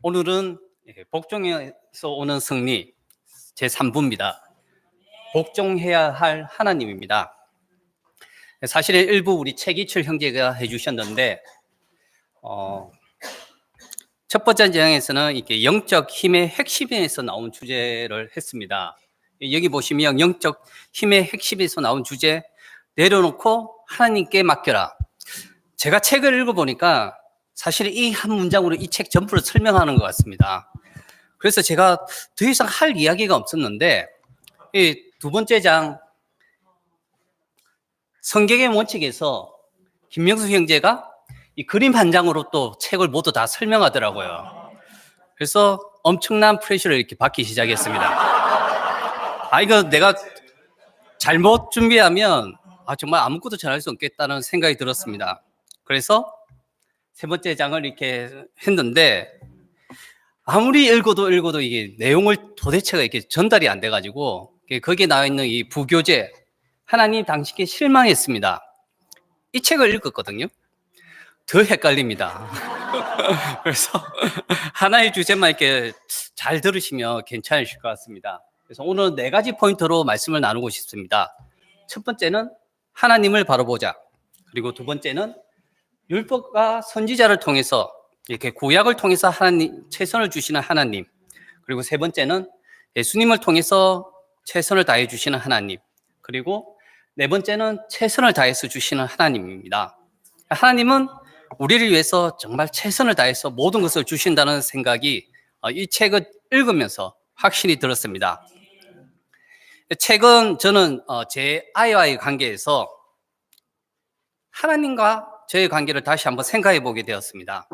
오늘은 복종에서 오는 승리 제3부입니다. 복종해야 할 하나님입니다. 사실은 일부 우리 최기철 형제가 해주셨는데 첫 번째 장에서는 이렇게 영적 힘의 핵심에서 나온 주제를 했습니다. 여기 보시면 영적 힘의 핵심에서 나온 주제 내려놓고 하나님께 맡겨라. 제가 책을 읽어보니까 사실 이 한 문장으로 이 책 전부를 설명하는 것 같습니다. 그래서 제가 더 이상 할 이야기가 없었는데 이 두 번째 장 성경의 원칙에서 김명수 형제가 이 그림 한 장으로 또 책을 모두 다 설명하더라고요. 그래서 엄청난 프레셔를 이렇게 받기 시작했습니다. 이거 내가 잘못 준비하면 정말 아무것도 전할 수 없겠다는 생각이 들었습니다. 그래서 세 번째 장을 이렇게 했는데 아무리 읽어도 이게 내용을 도대체가 이렇게 전달이 안 돼가지고 거기에 나와 있는 이 부교재 하나님 당신께 실망했습니다. 이 책을 읽었거든요. 더 헷갈립니다. 그래서 하나의 주제만 이렇게 잘 들으시면 괜찮으실 것 같습니다. 그래서 오늘 4가지 포인트로 말씀을 나누고 싶습니다. 첫 번째는 하나님을 바라보자. 그리고 두 번째는 율법과 선지자를 통해서 이렇게 구약을 통해서 하나님 최선을 주시는 하나님. 그리고 세 번째는 예수님을 통해서 최선을 다해 주시는 하나님. 그리고 네 번째는 최선을 다해서 주시는 하나님입니다. 하나님은 우리를 위해서 정말 최선을 다해서 모든 것을 주신다는 생각이 이 책을 읽으면서 확실히 들었습니다. 책은 저는 제 아이와의 관계에서 하나님과 저의 관계를 다시 한번 생각해 보게 되었습니다.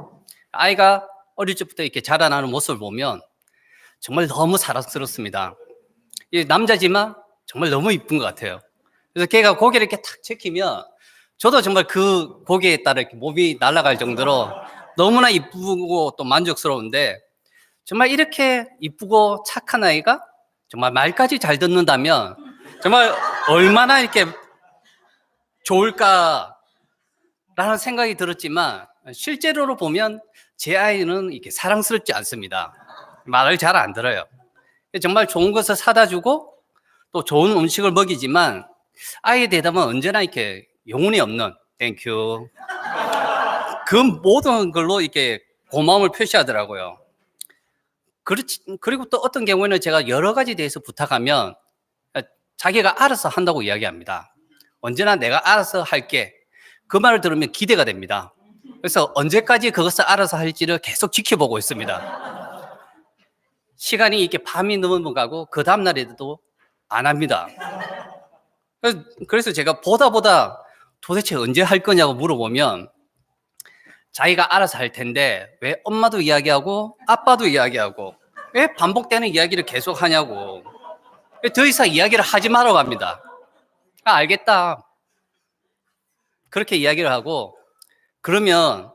아이가 어릴 적부터 이렇게 자라나는 모습을 보면 정말 너무 사랑스럽습니다. 남자지만 정말 너무 이쁜 것 같아요. 그래서 걔가 고개를 이렇게 탁 제키면 저도 정말 그 고개에 따라 이렇게 몸이 날아갈 정도로 너무나 이쁘고 또 만족스러운데 정말 이렇게 이쁘고 착한 아이가 정말 말까지 잘 듣는다면 정말 얼마나 이렇게 좋을까라는 생각이 들었지만 실제로로 보면 제 아이는 이렇게 사랑스럽지 않습니다. 말을 잘 안 들어요. 정말 좋은 것을 사다 주고 또 좋은 음식을 먹이지만 아이의 대답은 언제나 이렇게 영혼이 없는 땡큐 그 모든 걸로 이렇게 고마움을 표시하더라고요. 그리고 또 어떤 경우에는 제가 여러 가지 대해서 부탁하면 자기가 알아서 한다고 이야기합니다. 언제나 내가 알아서 할게. 그 말을 들으면 기대가 됩니다. 그래서 언제까지 그것을 알아서 할지를 계속 지켜보고 있습니다. 시간이 이렇게 밤이 넘어가고 그 다음날에도 안 합니다. 그래서 제가 보다 도대체 언제 할 거냐고 물어보면 자기가 알아서 할 텐데 왜 엄마도 이야기하고 아빠도 이야기하고 왜 반복되는 이야기를 계속 하냐고, 더 이상 이야기를 하지 말라고 합니다. 알겠다. 그렇게 이야기를 하고, 그러면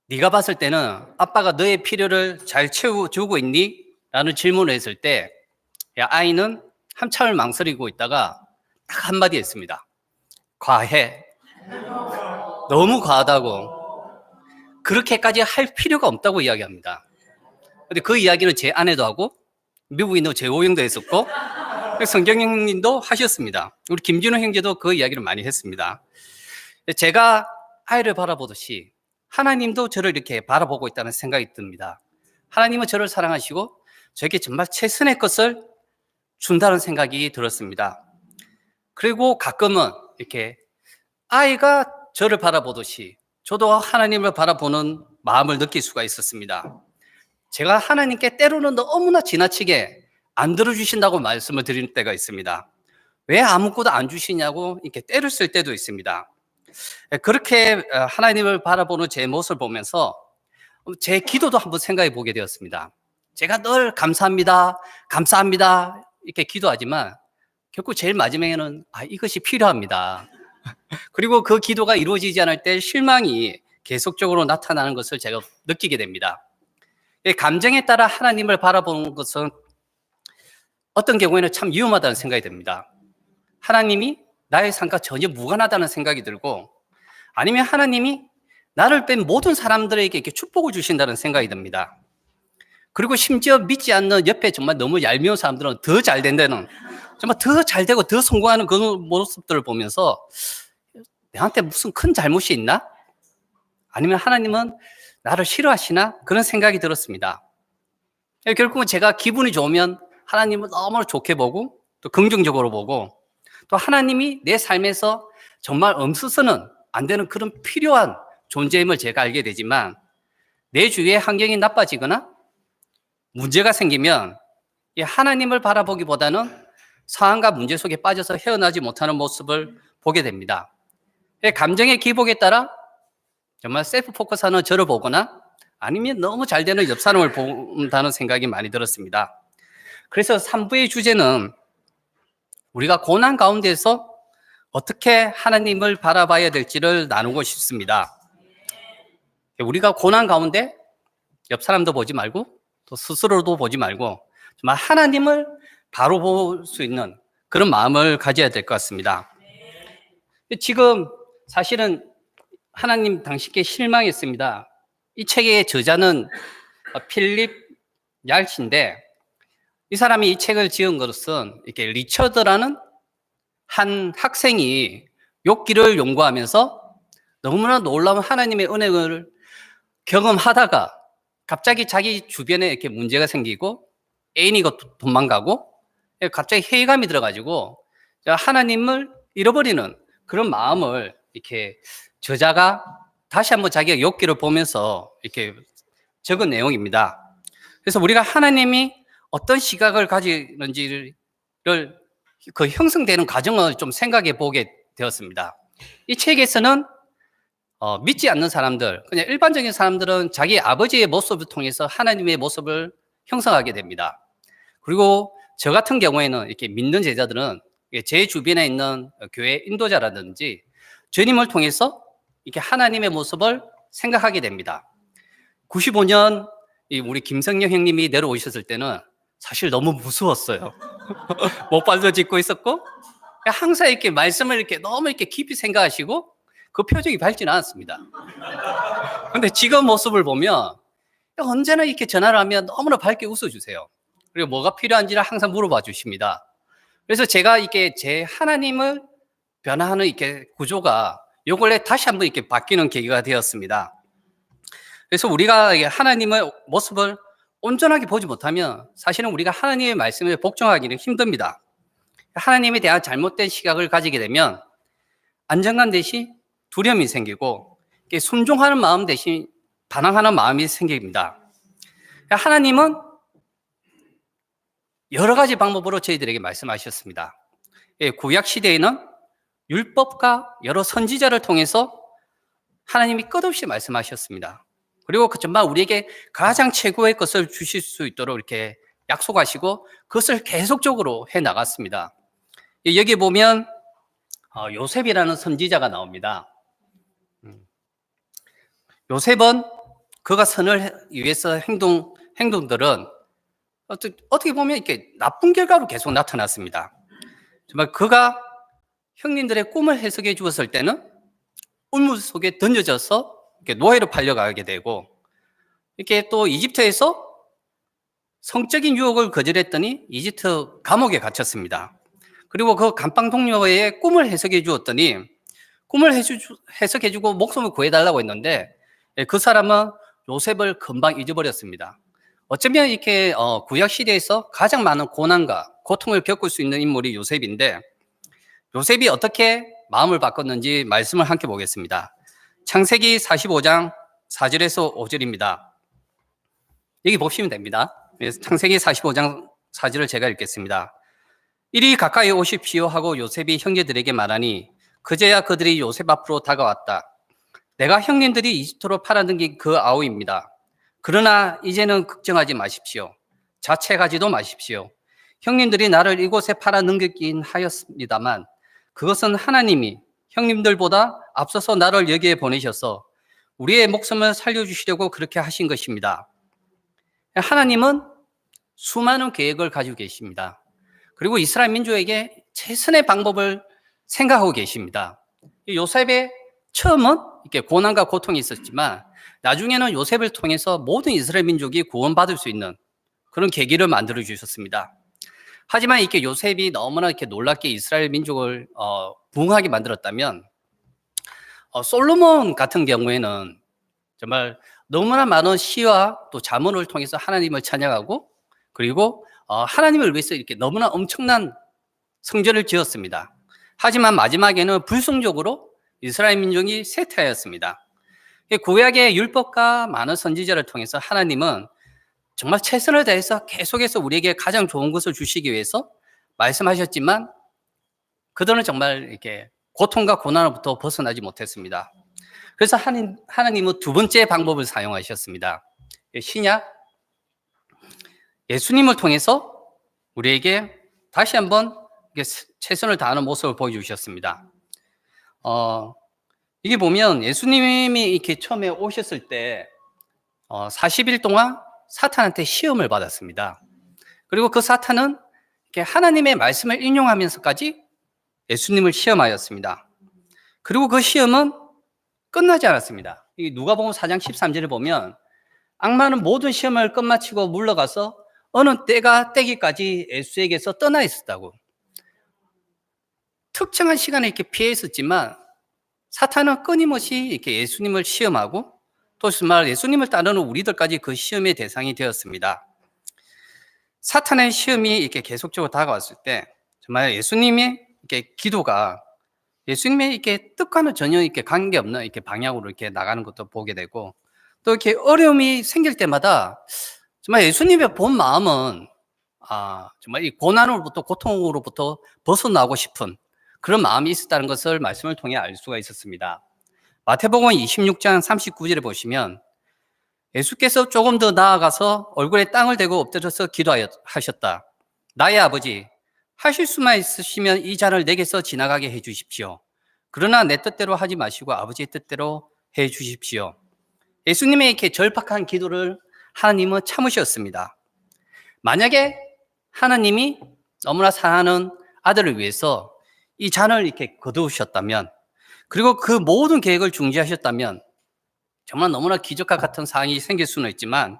네가 봤을 때는 아빠가 너의 필요를 잘 채워주고 있니? 라는 질문을 했을 때 아이는 한참을 망설이고 있다가 딱 한마디 했습니다. 과해. 너무 과하다고. 그렇게까지 할 필요가 없다고 이야기합니다. 근데 그 이야기는 제 아내도 하고 미국에 있는 재호 형도 했었고 성경 형님도 하셨습니다. 우리 김진호 형제도 그 이야기를 많이 했습니다. 제가 아이를 바라보듯이 하나님도 저를 이렇게 바라보고 있다는 생각이 듭니다. 하나님은 저를 사랑하시고 저에게 정말 최선의 것을 준다는 생각이 들었습니다. 그리고 가끔은 이렇게 아이가 저를 바라보듯이 저도 하나님을 바라보는 마음을 느낄 수가 있었습니다. 제가 하나님께 때로는 너무나 지나치게 안 들어주신다고 말씀을 드릴 때가 있습니다. 왜 아무것도 안 주시냐고 이렇게 때를 쓸 때도 있습니다. 그렇게 하나님을 바라보는 제 모습을 보면서 제 기도도 한번 생각해 보게 되었습니다. 제가 늘 감사합니다 이렇게 기도하지만 결국 제일 마지막에는 이것이 필요합니다. 그리고 그 기도가 이루어지지 않을 때 실망이 계속적으로 나타나는 것을 제가 느끼게 됩니다. 감정에 따라 하나님을 바라보는 것은 어떤 경우에는 참 위험하다는 생각이 듭니다. 하나님이 나의 삶과 전혀 무관하다는 생각이 들고, 아니면 하나님이 나를 뺀 모든 사람들에게 이렇게 축복을 주신다는 생각이 듭니다. 그리고 심지어 믿지 않는 옆에 정말 너무 얄미운 사람들은 더 잘 된다는, 정말 더 잘 되고 더 성공하는 그 모습들을 보면서 내한테 무슨 큰 잘못이 있나? 아니면 하나님은 나를 싫어하시나? 그런 생각이 들었습니다. 결국은 제가 기분이 좋으면 하나님을 너무 좋게 보고 또 긍정적으로 보고, 또 하나님이 내 삶에서 정말 없어서는 안 되는 그런 필요한 존재임을 제가 알게 되지만, 내 주위의 환경이 나빠지거나 문제가 생기면 이 하나님을 바라보기보다는 상황과 문제 속에 빠져서 헤어나지 못하는 모습을 보게 됩니다. 감정의 기복에 따라 정말 셀프 포커스하는 저를 보거나 아니면 너무 잘 되는 옆 사람을 본다는 생각이 많이 들었습니다. 그래서 3부의 주제는 우리가 고난 가운데서 어떻게 하나님을 바라봐야 될지를 나누고 싶습니다. 우리가 고난 가운데 옆 사람도 보지 말고 또 스스로도 보지 말고 정말 하나님을 바로 볼 수 있는 그런 마음을 가져야 될 것 같습니다. 지금 사실은 하나님 당신께 실망했습니다. 이 책의 저자는 필립 얄신데, 이 사람이 이 책을 지은 것은 이렇게 리처드라는 한 학생이 욥기를 연구하면서 너무나 놀라운 하나님의 은혜를 경험하다가 갑자기 자기 주변에 이렇게 문제가 생기고 애인이 도망가고 갑자기 회의감이 들어가지고 하나님을 잃어버리는 그런 마음을 이렇게 저자가 다시 한번 자기가 욥기를 보면서 이렇게 적은 내용입니다. 그래서 우리가 하나님이 어떤 시각을 가지는지를 그 형성되는 과정을 좀 생각해 보게 되었습니다. 이 책에서는 믿지 않는 사람들, 그냥 일반적인 사람들은 자기 아버지의 모습을 통해서 하나님의 모습을 형성하게 됩니다. 그리고 저 같은 경우에는 이렇게 믿는 제자들은 제 주변에 있는 교회 인도자라든지 주님을 통해서 이렇게 하나님의 모습을 생각하게 됩니다. 95년 우리 김성령 형님이 내려오셨을 때는 사실 너무 무서웠어요. 목발도 짚고 있었고 항상 이렇게 말씀을 이렇게 너무 이렇게 깊이 생각하시고 그 표정이 밝지는 않았습니다. 근데 지금 모습을 보면 언제나 이렇게 전화를 하면 너무나 밝게 웃어주세요. 그리고 뭐가 필요한지를 항상 물어봐 주십니다. 그래서 제가 이렇게 제 하나님을 변화하는 이렇게 구조가 요 근래 다시 한번 이렇게 바뀌는 계기가 되었습니다. 그래서 우리가 하나님의 모습을 온전하게 보지 못하면 사실은 우리가 하나님의 말씀을 복종하기는 힘듭니다. 하나님에 대한 잘못된 시각을 가지게 되면 안정감 대신 두려움이 생기고 순종하는 마음 대신 반항하는 마음이 생깁니다. 하나님은 여러 가지 방법으로 저희들에게 말씀하셨습니다. 구약 시대에는 율법과 여러 선지자를 통해서 하나님이 끝없이 말씀하셨습니다. 그리고 정말 우리에게 가장 최고의 것을 주실 수 있도록 이렇게 약속하시고 그것을 계속적으로 해 나갔습니다. 여기 보면 요셉이라는 선지자가 나옵니다. 요셉은 그가 선을 위해서 행동들은 어떻게 보면 이렇게 나쁜 결과로 계속 나타났습니다. 정말 그가 형님들의 꿈을 해석해 주었을 때는 우물 속에 던져져서 이렇게 노예로 팔려가게 되고, 이렇게 또 이집트에서 성적인 유혹을 거절했더니 이집트 감옥에 갇혔습니다. 그리고 그 감방 동료의 꿈을 해석해 주었더니 꿈을 해석해 주고 목숨을 구해달라고 했는데 그 사람은 요셉을 금방 잊어버렸습니다. 어쩌면 이렇게 구약 시대에서 가장 많은 고난과 고통을 겪을 수 있는 인물이 요셉인데, 요셉이 어떻게 마음을 바꿨는지 말씀을 함께 보겠습니다. 창세기 45장 4절에서 5절입니다. 여기 보시면 됩니다. 창세기 45장 4절을 제가 읽겠습니다. 이리 가까이 오십시오 하고 요셉이 형제들에게 말하니 그제야 그들이 요셉 앞으로 다가왔다. 내가 형님들이 이집트로 팔아넘긴 그 아우입니다. 그러나 이제는 걱정하지 마십시오. 자책하지도 마십시오. 형님들이 나를 이곳에 팔아넘기긴 하였습니다만 그것은 하나님이 형님들보다 앞서서 나를 여기에 보내셔서 우리의 목숨을 살려주시려고 그렇게 하신 것입니다. 하나님은 수많은 계획을 가지고 계십니다. 그리고 이스라엘 민족에게 최선의 방법을 생각하고 계십니다. 요셉의 처음은 이렇게 고난과 고통이 있었지만 나중에는 요셉을 통해서 모든 이스라엘 민족이 구원받을 수 있는 그런 계기를 만들어 주셨습니다. 하지만 이렇게 요셉이 너무나 이렇게 놀랍게 이스라엘 민족을 부흥하게 만들었다면 솔로몬 같은 경우에는 정말 너무나 많은 시와 또 자문을 통해서 하나님을 찬양하고 그리고 하나님을 위해서 이렇게 너무나 엄청난 성전을 지었습니다. 하지만 마지막에는 불성적으로 이스라엘 민족이 쇠퇴하였습니다. 구약의 율법과 많은 선지자를 통해서 하나님은 정말 최선을 다해서 계속해서 우리에게 가장 좋은 것을 주시기 위해서 말씀하셨지만 그들은 정말 이렇게 고통과 고난으로부터 벗어나지 못했습니다. 그래서 하나님은 두 번째 방법을 사용하셨습니다. 신약 예수님을 통해서 우리에게 다시 한번 최선을 다하는 모습을 보여주셨습니다. 이게 보면 예수님이 이렇게 처음에 오셨을 때 40일 동안 사탄한테 시험을 받았습니다. 그리고 그 사탄은 이렇게 하나님의 말씀을 인용하면서까지 예수님을 시험하였습니다. 그리고 그 시험은 끝나지 않았습니다. 누가복음 4장 13절에 보면 악마는 모든 시험을 끝마치고 물러가서 어느 때가 때기까지 예수에게서 떠나 있었다고. 특정한 시간에 이렇게 피해 있었지만 사탄은 끊임없이 이렇게 예수님을 시험하고 또 정말 예수님을 따르는 우리들까지 그 시험의 대상이 되었습니다. 사탄의 시험이 이렇게 계속적으로 다가왔을 때 정말 예수님의 이렇게 기도가 예수님의 이렇게 뜻과는 전혀 이렇게 관계없는 이렇게 방향으로 이렇게 나가는 것도 보게 되고 또 이렇게 어려움이 생길 때마다 정말 예수님의 본 마음은 정말 이 고난으로부터 고통으로부터 벗어나고 싶은 그런 마음이 있었다는 것을 말씀을 통해 알 수가 있었습니다. 마태복음 26장 39절에 보시면 예수께서 조금 더 나아가서 얼굴에 땅을 대고 엎드려서 기도하셨다. 나의 아버지, 하실 수만 있으시면 이 잔을 내게서 지나가게 해 주십시오. 그러나 내 뜻대로 하지 마시고 아버지의 뜻대로 해 주십시오. 예수님의 이렇게 절박한 기도를 하나님은 참으셨습니다. 만약에 하나님이 너무나 사랑하는 아들을 위해서 이 잔을 이렇게 거두셨다면 그리고 그 모든 계획을 중지하셨다면 정말 너무나 기적과 같은 상황이 생길 수는 있지만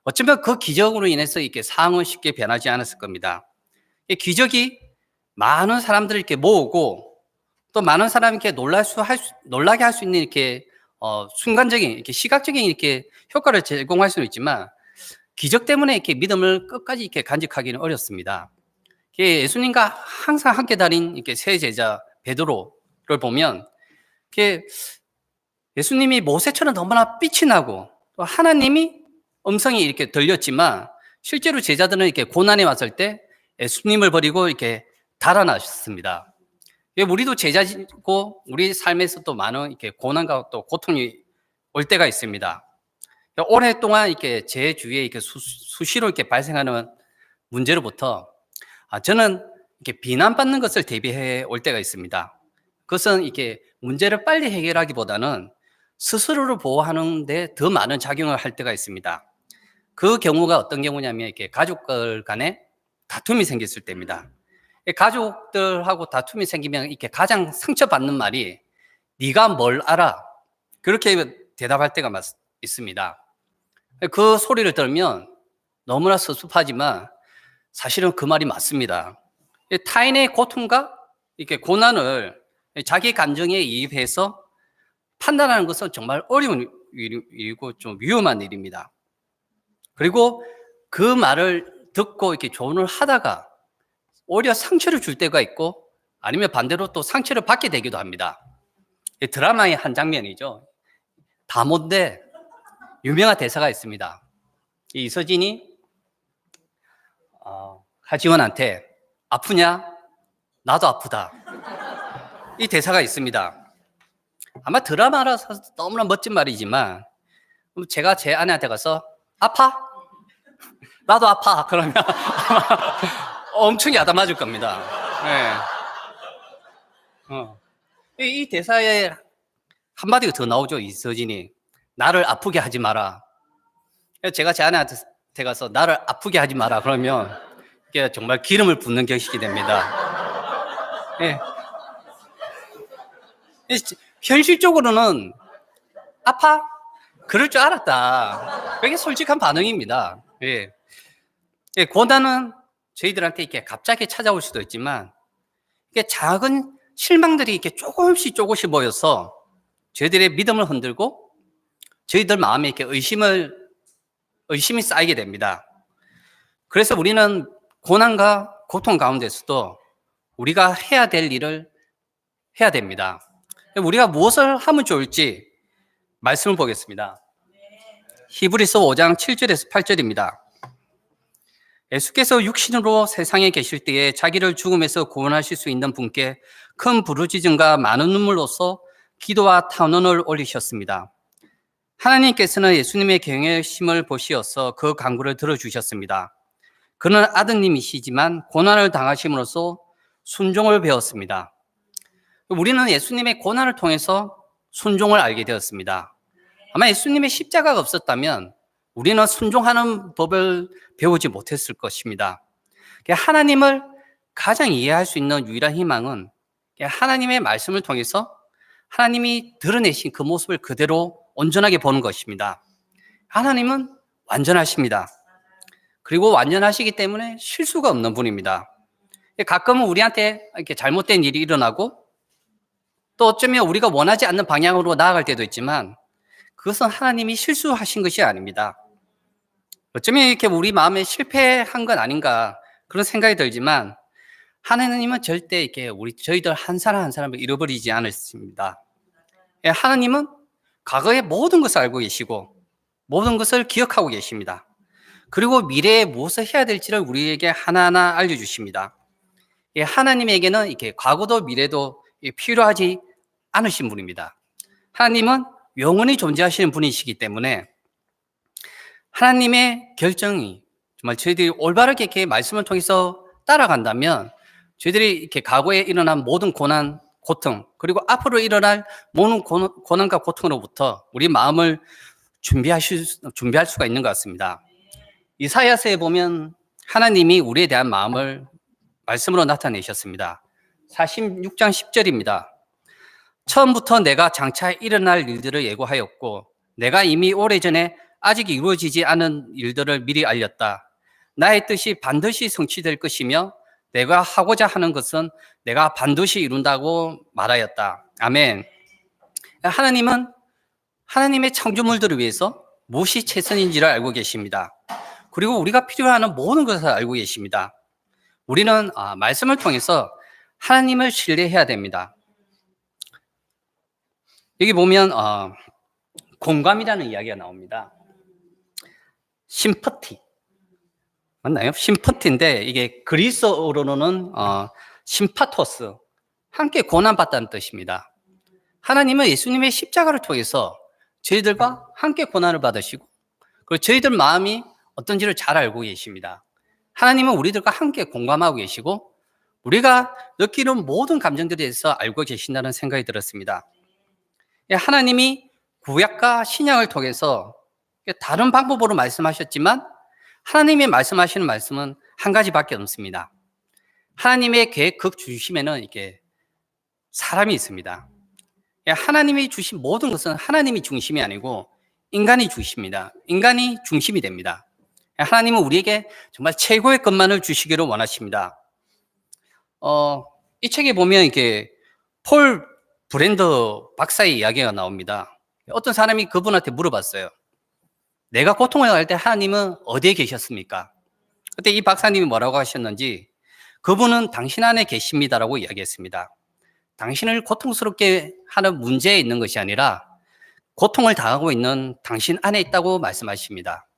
어쩌면 그 기적으로 인해서 이렇게 상황은 쉽게 변하지 않았을 겁니다. 이 기적이 많은 사람들을 이렇게 모으고 또 많은 사람이 이렇게 놀라게 할 수 있는 이렇게 순간적인 이렇게 시각적인 이렇게 효과를 제공할 수는 있지만 기적 때문에 이렇게 믿음을 끝까지 이렇게 간직하기는 어렵습니다. 예수님과 항상 함께 다닌 이렇게 세 제자 베드로를 보면 예수님이 모세처럼 너무나 빛이 나고 또 하나님이 음성이 이렇게 들렸지만 실제로 제자들은 이렇게 고난에 왔을 때 예수님을 버리고 이렇게 달아나셨습니다. 우리도 제자고 우리 삶에서 또 많은 이렇게 고난과 또 고통이 올 때가 있습니다. 오랫동안 이렇게 제 주위에 이렇게 수시로 이렇게 발생하는 문제로부터 저는 이렇게 비난받는 것을 대비해 올 때가 있습니다. 그것은 이렇게 문제를 빨리 해결하기보다는 스스로를 보호하는 데 더 많은 작용을 할 때가 있습니다. 그 경우가 어떤 경우냐면 이렇게 가족들 간에 다툼이 생겼을 때입니다. 가족들하고 다툼이 생기면 이렇게 가장 상처받는 말이 네가 뭘 알아? 그렇게 대답할 때가 있습니다. 그 소리를 들으면 너무나 섭섭하지만 사실은 그 말이 맞습니다. 타인의 고통과 이렇게 고난을 자기 감정에 이입해서 판단하는 것은 정말 어려운 일이고 좀 위험한 일입니다. 그리고 그 말을 듣고 이렇게 조언을 하다가 오히려 상처를 줄 때가 있고 아니면 반대로 또 상처를 받게 되기도 합니다. 드라마의 한 장면이죠. 다몬데 유명한 대사가 있습니다. 이서진이 하지원한테 아프냐? 나도 아프다. 이 대사가 있습니다. 아마 드라마라서 너무나 멋진 말이지만 제가 제 아내한테 가서 아파? 나도 아파. 그러면 엄청 야단맞을 겁니다. 네. 이 대사에 한마디가 더 나오죠. 이서진이 나를 아프게 하지 마라. 제가 제 아내한테 가서 나를 아프게 하지 마라 그러면 이게 정말 기름을 붓는 경식이 됩니다. 네. 현실적으로는 아파? 그럴 줄 알았다. 그게 솔직한 반응입니다. 예. 고난은 저희들한테 이렇게 갑자기 찾아올 수도 있지만, 이게 작은 실망들이 이렇게 조금씩 모여서 저희들의 믿음을 흔들고 저희들 마음에 이렇게 의심이 쌓이게 됩니다. 그래서 우리는 고난과 고통 가운데서도 우리가 해야 될 일을 해야 됩니다. 우리가 무엇을 하면 좋을지 말씀을 보겠습니다. 히브리서 5장 7절에서 8절입니다. 예수께서 육신으로 세상에 계실 때에 자기를 죽음에서 구원하실 수 있는 분께 큰 부르짖음과 많은 눈물로써 기도와 탄원을 올리셨습니다. 하나님께서는 예수님의 경외심을 보시어서 그 간구를 들어주셨습니다. 그는 아드님이시지만 고난을 당하심으로써 순종을 배웠습니다. 우리는 예수님의 고난을 통해서 순종을 알게 되었습니다. 아마 예수님의 십자가가 없었다면 우리는 순종하는 법을 배우지 못했을 것입니다. 하나님을 가장 이해할 수 있는 유일한 희망은 하나님의 말씀을 통해서 하나님이 드러내신 그 모습을 그대로 온전하게 보는 것입니다. 하나님은 완전하십니다. 그리고 완전하시기 때문에 실수가 없는 분입니다. 가끔은 우리한테 이렇게 잘못된 일이 일어나고 또 어쩌면 우리가 원하지 않는 방향으로 나아갈 때도 있지만 그것은 하나님이 실수하신 것이 아닙니다. 어쩌면 이렇게 우리 마음에 실패한 건 아닌가 그런 생각이 들지만 하나님은 절대 이렇게 저희들 한 사람 한 사람을 잃어버리지 않으십니다. 하나님은 과거의 모든 것을 알고 계시고 모든 것을 기억하고 계십니다. 그리고 미래에 무엇을 해야 될지를 우리에게 하나하나 알려주십니다. 하나님에게는 이렇게 과거도 미래도 필요하지 않으신 분입니다. 하나님은 영원히 존재하시는 분이시기 때문에 하나님의 결정이 정말 저희들이 올바르게 이렇게 말씀을 통해서 따라간다면 저희들이 이렇게 과거에 일어난 모든 고난, 고통, 그리고 앞으로 일어날 모든 고난과 고통으로부터 우리 마음을 준비할 수가 있는 것 같습니다. 이사야서에 보면 하나님이 우리에 대한 마음을 말씀으로 나타내셨습니다. 46장 10절입니다. 처음부터 내가 장차 일어날 일들을 예고하였고 내가 이미 오래전에 아직 이루어지지 않은 일들을 미리 알렸다. 나의 뜻이 반드시 성취될 것이며 내가 하고자 하는 것은 내가 반드시 이룬다고 말하였다. 아멘. 하나님은 하나님의 창조물들을 위해서 무엇이 최선인지를 알고 계십니다. 그리고 우리가 필요로 모든 것을 알고 계십니다. 우리는 말씀을 통해서 하나님을 신뢰해야 됩니다. 여기 보면 공감이라는 이야기가 나옵니다. 심퍼티 맞나요? 심퍼티인데 이게 그리스어로는 심파토스, 함께 고난받다는 뜻입니다. 하나님은 예수님의 십자가를 통해서 저희들과 함께 고난을 받으시고 그리고 저희들 마음이 어떤지를 잘 알고 계십니다. 하나님은 우리들과 함께 공감하고 계시고 우리가 느끼는 모든 감정들에 대해서 알고 계신다는 생각이 들었습니다. 하나님이 구약과 신약을 통해서 다른 방법으로 말씀하셨지만 하나님이 말씀하시는 말씀은 한 가지밖에 없습니다. 하나님의 계획 극 중심에는 이렇게 사람이 있습니다. 하나님이 주신 모든 것은 하나님이 중심이 아니고 인간이 중심입니다. 인간이 중심이 됩니다. 하나님은 우리에게 정말 최고의 것만을 주시기를 원하십니다. 이 책에 보면 이렇게 폴 브랜드 박사의 이야기가 나옵니다. 어떤 사람이 그분한테 물어봤어요. 내가 고통을 할 때 하나님은 어디에 계셨습니까? 그때 이 박사님이 뭐라고 하셨는지 그분은 당신 안에 계십니다라고 이야기했습니다. 당신을 고통스럽게 하는 문제에 있는 것이 아니라 고통을 당하고 있는 당신 안에 있다고 말씀하십니다.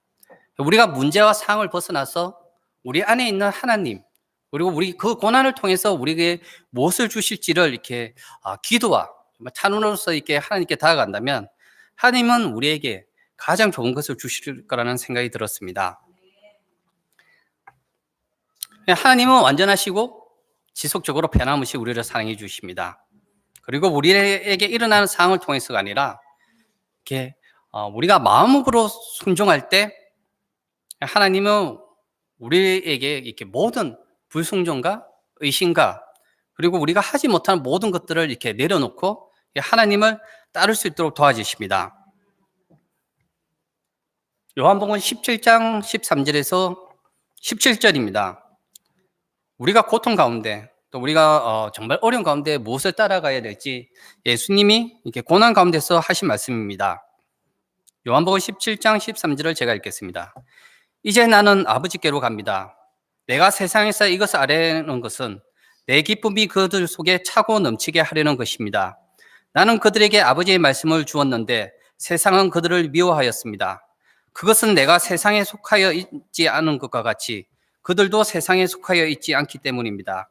우리가 문제와 상황을 벗어나서 우리 안에 있는 하나님 그리고 우리 그 고난을 통해서 우리에게 무엇을 주실지를 이렇게 기도와 찬원으로서 이렇게 하나님께 다가간다면 하나님은 우리에게 가장 좋은 것을 주실 거라는 생각이 들었습니다. 하나님은 완전하시고 지속적으로 변함없이 우리를 사랑해 주십니다. 그리고 우리에게 일어나는 상황을 통해서가 아니라 이렇게 우리가 마음으로 순종할 때 하나님은 우리에게 이렇게 모든 불순종과 의심과 그리고 우리가 하지 못하는 모든 것들을 이렇게 내려놓고 하나님을 따를 수 있도록 도와주십니다. 요한복음 17장 13절에서 17절입니다. 우리가 고통 가운데 또 우리가 정말 어려운 가운데 무엇을 따라가야 될지 예수님이 이렇게 고난 가운데서 하신 말씀입니다. 요한복음 17장 13절을 제가 읽겠습니다. 이제 나는 아버지께로 갑니다. 내가 세상에서 이것을 아뢰는 것은 내 기쁨이 그들 속에 차고 넘치게 하려는 것입니다. 나는 그들에게 아버지의 말씀을 주었는데 세상은 그들을 미워하였습니다. 그것은 내가 세상에 속하여 있지 않은 것과 같이 그들도 세상에 속하여 있지 않기 때문입니다.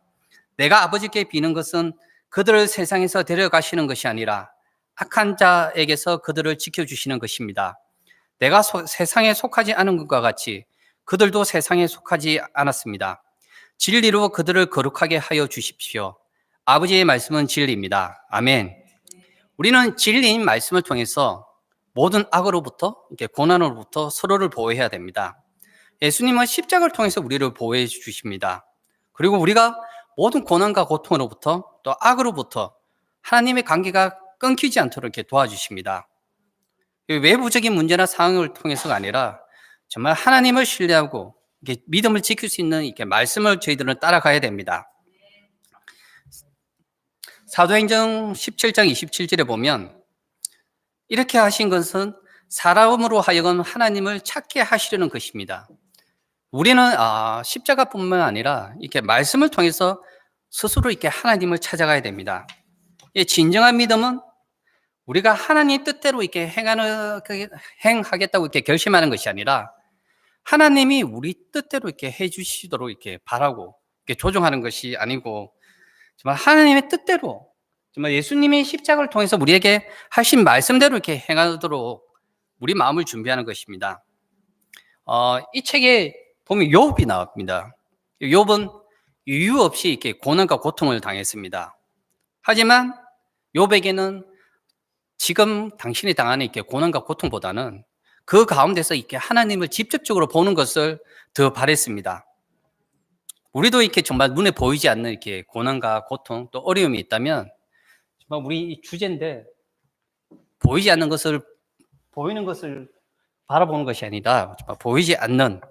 내가 아버지께 비는 것은 그들을 세상에서 데려가시는 것이 아니라 악한 자에게서 그들을 지켜주시는 것입니다. 내가 세상에 속하지 않은 것과 같이 그들도 세상에 속하지 않았습니다. 진리로 그들을 거룩하게 하여 주십시오. 아버지의 말씀은 진리입니다. 아멘. 우리는 진리인 말씀을 통해서 모든 악으로부터, 이렇게 고난으로부터 서로를 보호해야 됩니다. 예수님은 십자가를 통해서 우리를 보호해 주십니다. 그리고 우리가 모든 고난과 고통으로부터 또 악으로부터 하나님의 관계가 끊기지 않도록 이렇게 도와주십니다. 외부적인 문제나 상황을 통해서가 아니라 정말 하나님을 신뢰하고 이렇게 믿음을 지킬 수 있는 이렇게 말씀을 저희들은 따라가야 됩니다. 사도행전 17장 27절에 보면 이렇게 하신 것은 사람으로 하여금 하나님을 찾게 하시려는 것입니다. 우리는 십자가뿐만 아니라 이렇게 말씀을 통해서 스스로 이렇게 하나님을 찾아가야 됩니다. 진정한 믿음은 우리가 하나님 뜻대로 이렇게 행하겠다고 이렇게 결심하는 것이 아니라 하나님이 우리 뜻대로 이렇게 해주시도록 이렇게 바라고 이렇게 조종하는 것이 아니고 정말 하나님의 뜻대로 정말 예수님의 십자가를 통해서 우리에게 하신 말씀대로 이렇게 행하도록 우리 마음을 준비하는 것입니다. 이 책에 보면 욥이 나옵니다. 욥은 이유 없이 이렇게 고난과 고통을 당했습니다. 하지만 욥에게는 지금 당신이 당하는 이렇게 고난과 고통보다는 그 가운데서 이렇게 하나님을 직접적으로 보는 것을 더 바랬습니다. 우리도 이렇게 정말 눈에 보이지 않는 이렇게 고난과 고통 또 어려움이 있다면 정말 우리 주제인데 보이지 않는 것을 보이는 것을 바라보는 것이 아니라 정말 보이지 않는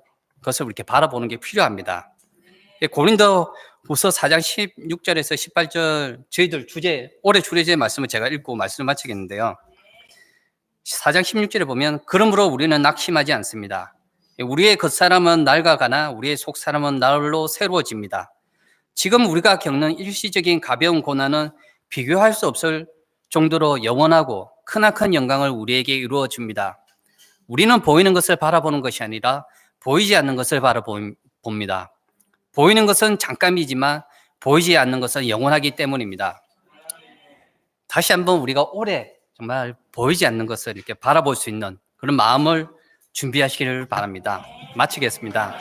것을 이렇게 바라보는 게 필요합니다. 고린도후서 4장 16절에서 18절 저희들 올해 주제 말씀을 제가 읽고 말씀을 마치겠는데요. 4장 16절에 보면 그러므로 우리는 낙심하지 않습니다. 우리의 겉사람은 낡아가나 우리의 속사람은 날로 새로워집니다. 지금 우리가 겪는 일시적인 가벼운 고난은 비교할 수 없을 정도로 영원하고 크나큰 영광을 우리에게 이루어 줍니다. 우리는 보이는 것을 바라보는 것이 아니라 보이지 않는 것을 바라봅니다. 보이는 것은 잠깐이지만 보이지 않는 것은 영원하기 때문입니다. 다시 한번 우리가 올해 정말 보이지 않는 것을 이렇게 바라볼 수 있는 그런 마음을 준비하시기를 바랍니다. 마치겠습니다.